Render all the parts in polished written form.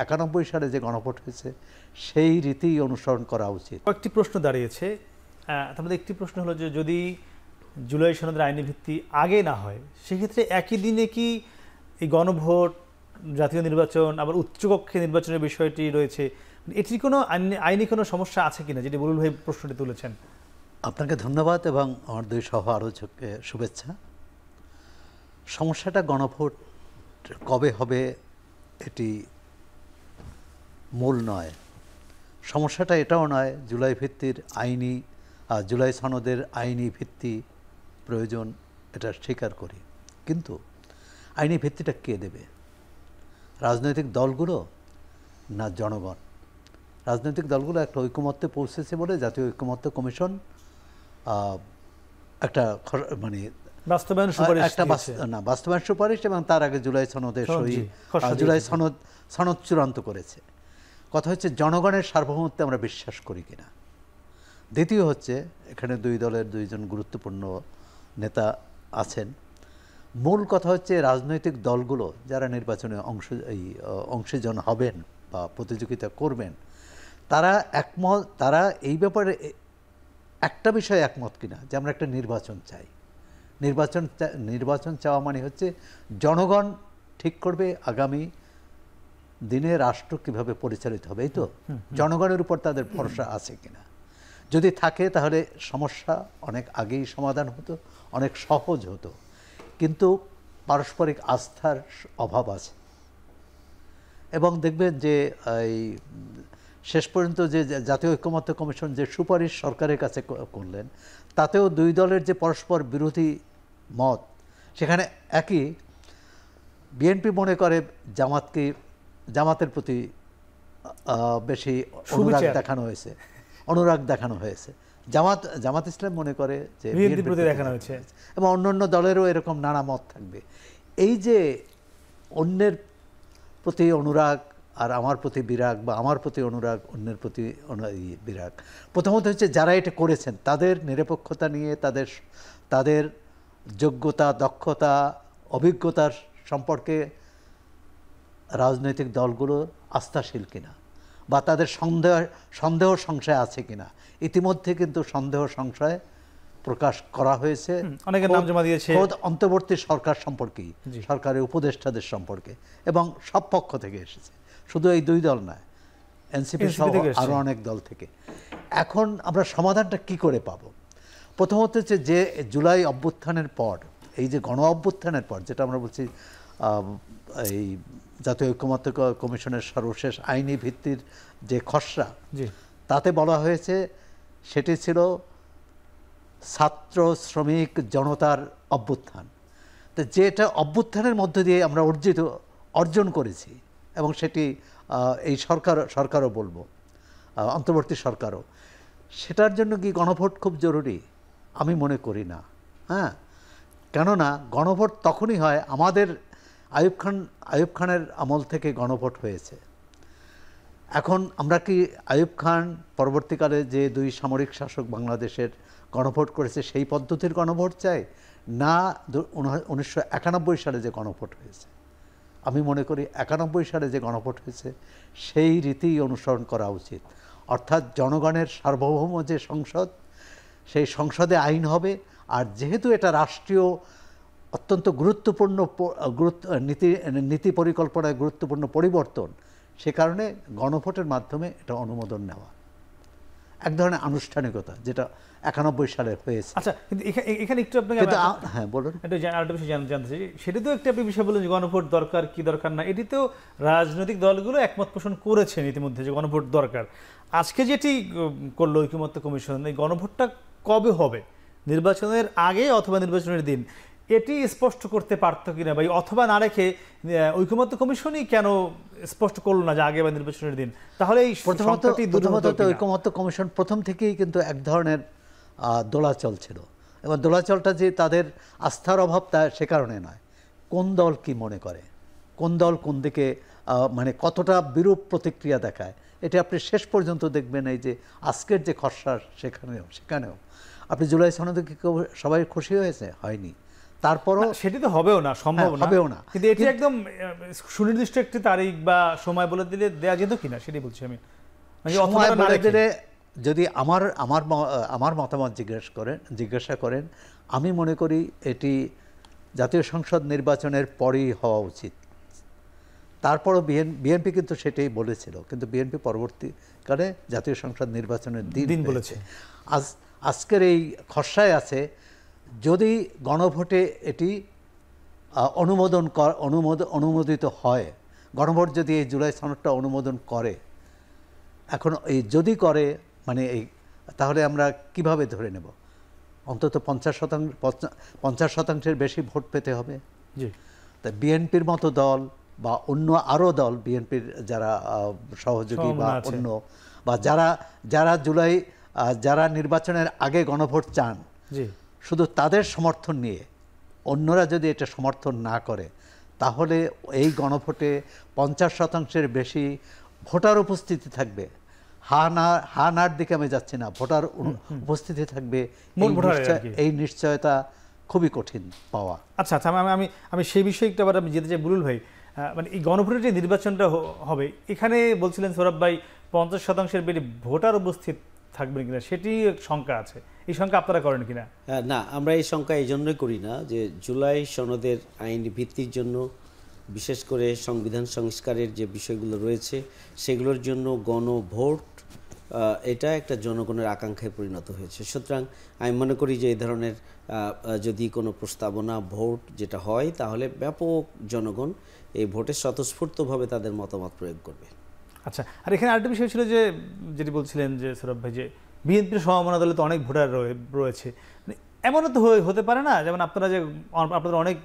91 সালে যে গণভোট হয়েছে সেই রীতি অনুসরণ করা উচিত। একটি প্রশ্ন দাঁড়িয়েছে, আমাদের একটি প্রশ্ন হলো যে যদি জুলাই সনদের আইনি ভিত্তি আগে না হয় সেক্ষেত্রে একই দিনে কি এই গণভোট, জাতীয় নির্বাচন, আবার উচ্চকক্ষে নির্বাচনের বিষয়টি রয়েছে, এটির কোনো আইনি কোনো সমস্যা আছে কিনা, যেটি বুলবুল ভাই প্রশ্নটি তুলেছেন? আপনাকে ধন্যবাদ এবং আমার দুই সহ আলোচককে শুভেচ্ছা। সমস্যাটা গণভোট কবে হবে এটি মূল নয়, সমস্যাটা এটাও নয় জুলাই ভিত্তির জুলাই সনদের আইনি ভিত্তি প্রয়োজন, এটা স্বীকার করি, কিন্তু আইনি ভিত্তিটা কে দেবে? রাজনৈতিক দলগুলো না জনগণ? রাজনৈতিক দলগুলো একটা ঐকমত্যে পৌঁছেছে বলে জাতীয় ঐকমত্য কমিশন একটা মানে বাস্তবায়ন সুপারিশ, বাস্তবায়ন সুপারিশ এবং তার আগে জুলাই সনদের জুলাই সনদ চূড়ান্ত করেছে। কথা হচ্ছে জনগণের সার্বভৌমত্বে আমরা বিশ্বাস করি কিনা। দ্বিতীয় হচ্ছে এখানে দুই দলের দুইজন গুরুত্বপূর্ণ নেতা আছেন। মূল কথা হচ্ছে রাজনৈতিক দলগুলো যারা নির্বাচনে অংশীজন হবেন বা প্রতিযোগিতা করবেন তারা এই ব্যাপারে একটা বিষয়ে একমত কিনা যে আমরা একটা নির্বাচন চাই। নির্বাচন চাওয়া মানে হচ্ছে জনগণ ঠিক করবে আগামী দিনে রাষ্ট্র কিভাবে পরিচালিত হবে, এই তো জনগণের উপর তাদের ভরসা আছে কিনা। যদি থাকে তাহলে সমস্যা অনেক আগেই সমাধান হতো, অনেক সহজ হতো, কিন্তু পারস্পরিক আস্থার অভাব আছে। এবং দেখবেন যে এই শেষ পর্যন্ত যে জাতীয় ঐকমত্য কমিশন যে সুপারিশ সরকারের কাছে করলেন তাতেও দুই দলের যে পরস্পর বিরোধী মত, সেখানে একই বিএনপি মনে করে জামাতের প্রতি বেশি অনুরাগ দেখানো হয়েছে, জামাত ইসলাম মনে করে যে বিএনপির প্রতি দেখানো হয়েছে, এবং অন্যান্য দলেরও এরকম নানা মত থাকবে। এই যে অন্যের প্রতি অনুরাগ আর আমার প্রতি বিরাগ, বা আমার প্রতি অনুরাগ অন্যের প্রতি বিরাগ, প্রথমত হচ্ছে যারা এটা করেছেন তাদের নিরপেক্ষতা নিয়ে, তাদের যোগ্যতা, দক্ষতা, অভিজ্ঞতার সম্পর্কে রাজনৈতিক দলগুলো আস্থাশীল কিনা, বা তাদের সন্দেহ সংশয় আছে কিনা। ইতিমধ্যে কিন্তু সন্দেহ সংশয় প্রকাশ করা হয়েছে, অনেকের নাম জমা দিয়েছে অন্তর্বর্তী সরকার সম্পর্কেই, সরকারের উপদেষ্টাদের সম্পর্কে, এবং সব পক্ষ থেকে এসেছে, শুধু এই দুই দল নয়, এনসিপি সহ আরও অনেক দল থেকে। এখন আমরা সমাধানটা কি করে পাব? প্রথমত হচ্ছে যে জুলাই অভ্যুত্থানের পর, এই যে গণ অভ্যুত্থানের পর যেটা আমরা বলছি এই জাতীয় ঐকমত্য কমিশনের সর্বশেষ আইনি ভিত্তির যে খসড়া, তাতে বলা হয়েছে সেটি ছিল ছাত্র শ্রমিক জনতার অভ্যুত্থান। তো যেটা অভ্যুত্থানের মধ্য দিয়ে আমরা অর্জন করেছি, এবং সেটি এই সরকারও বলবো, অন্তর্বর্তী সরকারও, সেটার জন্য কি গণভোট খুব জরুরি? আমি মনে করি না। হ্যাঁ, কেননা গণভোট তখনই হয়, আমাদের আইয়ুব খানের আমল থেকে গণভোট হয়েছে। এখন আমরা কি আইয়ুব খান পরবর্তীকালে যে দুই সামরিক শাসক বাংলাদেশের গণভোট করেছে সেই পদ্ধতির গণভোট চাই, না 1991 সালে যে গণভোট হয়েছে? আমি মনে করি 91 সালে যে গণভোট হয়েছে সেই রীতি অনুসরণ করা উচিত। অর্থাৎ জনগণের সার্বভৌম যে সংসদ, সেই সংসদে আইন হবে, আর যেহেতু এটা রাষ্ট্রীয় অত্যন্ত গুরুত্বপূর্ণ নীতি পরিকল্পনায় গুরুত্বপূর্ণ পরিবর্তন, সে কারণে গণভোটের মাধ্যমে এটা অনুমোদন নেওয়া এক ধরনের আনুষ্ঠানিকতা, যেটা 91 সালে হয়েছে। আচ্ছা, কিন্তু এখানে একটু আপনাকে হ্যাঁ বলুন, একটু আরেকটা বিষয় জানতে চাই। সেটা তো একটা বিষয় বললেন যে গণভোট দরকার কি দরকার না, এটি তো রাজনৈতিক দলগুলো একমত পোষণ করেছেন ইতিমধ্যে যে গণভোট দরকার। আজকে যেটি করলো ঐকমত্য কমিশন, এই গণভোটটা কবে হবে, নির্বাচনের আগে অথবা নির্বাচনের দিন, এটি স্পষ্ট করতে পারতো কিনা, বা অথবা না রেখে ঐকমত্য কমিশনই কেন স্পষ্ট করলো না যে আগে বা নির্বাচনের দিন? তাহলে এই প্রথমত ঐকমত্য কমিশন প্রথম থেকেই কিন্তু এক ধরনের দোলাচল ছিল, এবং দোলাচলটা যে তাদের আস্থার অভাব তা সে কারণে নয়, কোন দল কি মনে করে, কোন দল কোন দিকে মানে কতটা বিরূপ প্রতিক্রিয়া দেখায়, এটা আপনি শেষ পর্যন্ত দেখবেন। এই যে আজকের যে খসড়া, সেখানেও আপনি জুলাই সনদে কি সবাই খুশি হয়েছে? হয়নি। তারপরও সেটি তো হবেও না, সম্ভব হবেও না, কিন্তু এটি একদম সুনির্দিষ্ট একটি তারিখ বা সময় বলে দিলে দেয়া যেত কিনা সেটাই বলছি আমি। সময় বলে দিলে যদি আমার মতামত জিজ্ঞাসা করেন, আমি মনে করি এটি জাতীয় সংসদ নির্বাচনের পরেই হওয়া উচিত। তারপরও বিএনপি কিন্তু সেটাই বলেছিল, কিন্তু বিএনপি পরবর্তীকালে জাতীয় সংসদ নির্বাচনের দিন বলেছে। আজকের এই খসড়ায় আছে যদি গণভোটে এটি অনুমোদিত হয়, গণভোট যদি এই জুলাই সনদটা অনুমোদন করে, এখন এই যদি করে মানে তাহলে আমরা কিভাবে ধরে নেব অন্তত 50% বেশি ভোট পেতে হবে। তা বিএনপির মতো দল বা অন্য আরও দল, বিএনপির যারা সহযোগী বা অন্য বা যারা নির্বাচনের আগে গণভোট চান, শুধু তাদের সমর্থন নিয়ে অন্যরা যদি এটা সমর্থন না করে, তাহলে এই গণভোটে 50%-এর বেশি ভোটার উপস্থিতি থাকবে। হা নার দিকে আমি যাচ্ছি না, ভোটার উপস্থিতি থাকবে, এই নিশ্চয়তা খুবই কঠিন পাওয়া। আচ্ছা, আমি সেই বিষয়ে একটু আবার আমি যেতে চাই বুলুল ভাই। মানে এই গণভোটের যে নির্বাচনটা হবে, এখানে বলছিলেন সৌরভ ভাই 50%-এর বেশি ভোটার উপস্থিত থাকবেন কিনা সেটি শঙ্কা আছে, এই শঙ্কা আপনারা করেন কিনা? না, আমরা এই শঙ্কা এই জন্যই করি না যে জুলাই সনদের আইনি ভিত্তির জন্য, বিশেষ করে সংবিধান সংস্কারের যে বিষয়গুলো রয়েছে সেগুলোর জন্য গণভোট এটা একটা জনগণের আকাঙ্ক্ষায় পরিণত হয়েছে। সুতরাং আমি মনে করি যে এই ধরনের যদি কোনো প্রস্তাবনা ভোট যেটা হয়, তাহলে ব্যাপক জনগণ এই ভোটে স্বতঃস্ফূর্তভাবে তাদের মতামত প্রয়োগ করবে। আচ্ছা, আর এখানে আরেকটা বিষয় ছিল যে যেটি বলছিলেন যে সৌরভ ভাই, যে বিএনপির সমমনা দলে তো অনেক ভোটার রয়েছে, এমনও তো হতে পারে না যেমন আপনাদের অনেক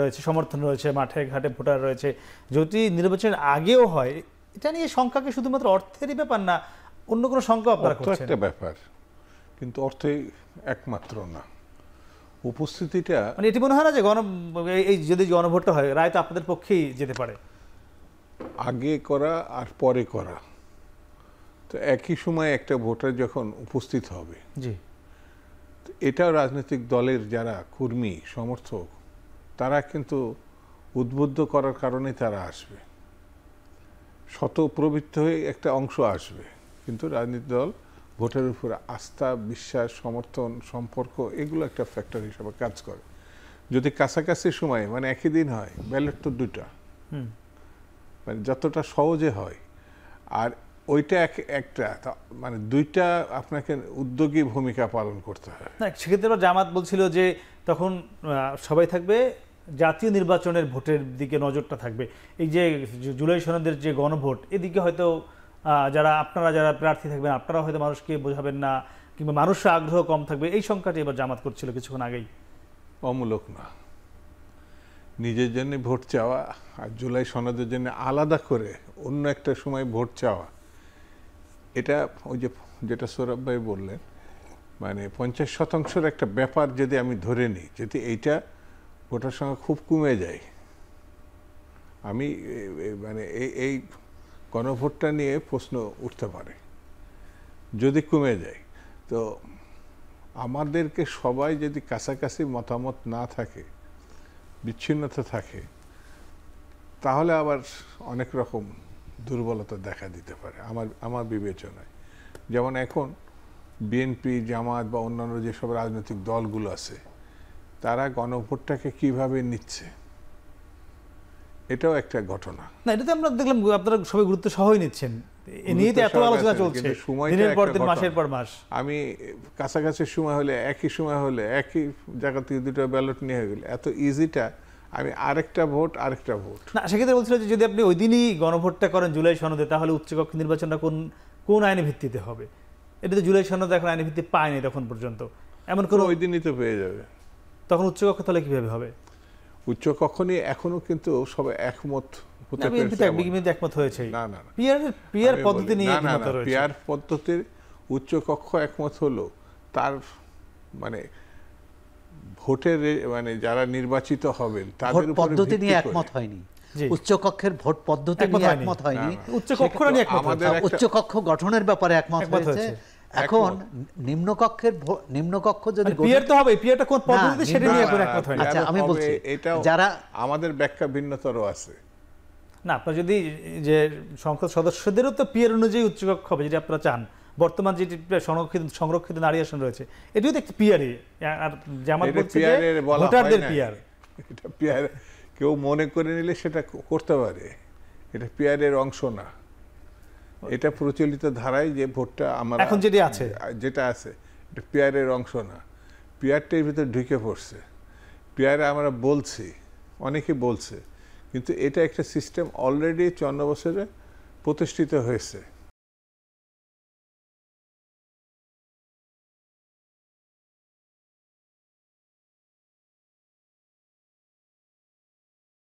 রয়েছে, সমর্থন রয়েছে, মাঠে ঘাটে ভোটার রয়েছে, যদি নির্বাচনের আগেও হয়, এটা নিয়ে সংখ্যাকে শুধুমাত্র অর্থেরই ব্যাপার না, অন্য কোনো সংখ্যা আপনারা করছেন? একটা ব্যাপার, কিন্তু অর্থই একমাত্র না, উপস্থিতিটা মানে এটি মনে হয় না যে যদি গণভোটটা হয়, রায় তো আপনাদের পক্ষেই যেতে পারে। আগে করা আর পরে করা তো একই সময় একটা ভোটার যখন উপস্থিত হবে, এটাও রাজনৈতিক দলের যারা কর্মী সমর্থক তারা কিন্তু উদ্বুদ্ধ করার কারণে তারা আসবে, শতপ্রবৃত্ত হয়ে একটা অংশ আসবে, কিন্তু রাজনৈতিক দল ভোটের উপর আস্থা, বিশ্বাস, সমর্থন, সম্পর্ক এগুলো একটা ফ্যাক্টর হিসাবে কাজ করে। যদি কাছাকাছি সময় মানে একই দিন হয়, ব্যালট তো দুটা, মানে যতটা সহজে হয়, আর ওইটা একটা মানে দুইটা আপনাকে উদ্যোগী ভূমিকা পালন করতে হয়। না, সেক্ষেত্রে জামাত বলছিল যে তখন সবাই থাকবে জাতীয় নির্বাচনের ভোটের দিকে নজরটা থাকবে, এই যে জুলাই সনদের যে গণভোট এদিকে হয়তো আপনারা যারা প্রার্থী থাকবেন আপনারা হয়তো মানুষকে বোঝাবেন না, কিংবা মানুষের আগ্রহ কম থাকবে, এই সংখ্যাটি এবার জামাত করছিল কিছুক্ষণ আগেই। অমূলক না, নিজের জন্য ভোট চাওয়া আর জুলাই সনদের জন্য আলাদা করে অন্য একটা সময় ভোট চাওয়া, এটা ওই যেটা সৌরভ ভাই বললেন, মানে 50% একটা ব্যাপার যদি আমি ধরে নিই, যদি এইটা ভোটার সংখ্যা খুব কমে যায়, আমি মানে এই গণভোটটা নিয়ে প্রশ্ন উঠতে পারে যদি কমে যায়। তো আমাদেরকে সবাই যদি কাছাকাছি মতামত না থাকে, বিচ্ছিন্নতা থাকে, তাহলে আবার অনেক রকম দুর্বলতা দেখা দিতে পারে আমার বিবেচনায়। যেমন এখন বিএনপি, জামাত বা অন্যান্য যেসব রাজনৈতিক দলগুলো আছে, তারা গণভোটটাকে কিভাবে নিচ্ছে, এটাও একটা ঘটনা। না, এটা তো আমরা দেখলাম আপনারা সবাই গুরুত্ব সহই নিচ্ছেন, এ নিয়ে তো এত আলোচনা চলছে দিনের পর দিন, মাসের পর মাস। আমি কাছাকাছি সময় হলে, একই সময় হলে, একই জায়গা থেকে দুটো ব্যালট নিয়ে হয়ে গেল, এত ইজিটা আমি আরেকটা ভোট না। সেক্ষেত্রে বলছিল যে যদি আপনি ওই দিনই গণভোটটা করেন জুলাই সনদে, তাহলে উচ্চকক্ষ নির্বাচনটা কোন আইনে ভিত্তিতে হবে? এটা তো জুলাই সনদ এখন আইনি ভিত্তি পায়নি তখন পর্যন্ত, এমন কোন ওই দিনই তো পেয়ে যাবে, তখন উচ্চকক্ষ তাহলে কিভাবে হবে? উচ্চকক্ষ নিয়ে এখনো কিন্তু সবাই একমত হতে পেরেছে, একমত হয়েছে। না, পিআর পদ্ধতি নিয়ে একমত রয়েছে। পিআর পদ্ধতির উচ্চকক্ষ একমত হলো, তার মানে ভোটের মানে যারা নির্বাচিত হবেন তাদের উপর পদ্ধতি নিয়ে একমত হয়নি, উচ্চকক্ষের ভোট পদ্ধতি নিয়ে একমত হয়নি, উচ্চকক্ষ নিয়ে একমত হয়েছে, উচ্চকক্ষ গঠনের ব্যাপারে একমত হয়েছে। এখন নিম্নকক্ষ যদি পিয়ার তো হবে, পিয়ারটা কোন পদ্ধতিতে সেটা নিয়ে কোনো একমত হয় না। আচ্ছা আমি বলছি এটাও যারা আমাদের ব্যাখ্যা ভিন্নতর আছে। না, আপনার যদি যে সংসদ সদস্যদেরও তো পিয়ার অনুযায়ী উচ্চকক্ষ হবে, যেটা আপনারা চান। বর্তমান যেটি সংরক্ষিত নারী আসন রয়েছে, এটিও তো একটা পিয়ারই। আর জামাত বলছে যে ভোটারদের পিয়ার। এটা পিয়ার কেউ মনে করে নিলে সেটা করতে পারে, এটা পিয়ারের অংশ না। এটা প্রচলিত ধারায় যে ভোটটা আমরা এখন যেটা আছে এটা পিয়ারের অংশ না। পিয়ারটার ভিতরে ঢুকে পড়ছে। পিয়ারে আমরা বলছি, অনেকে বলছে, কিন্তু এটা একটা সিস্টেম অলরেডি 54 বছরে প্রতিষ্ঠিত হয়েছে।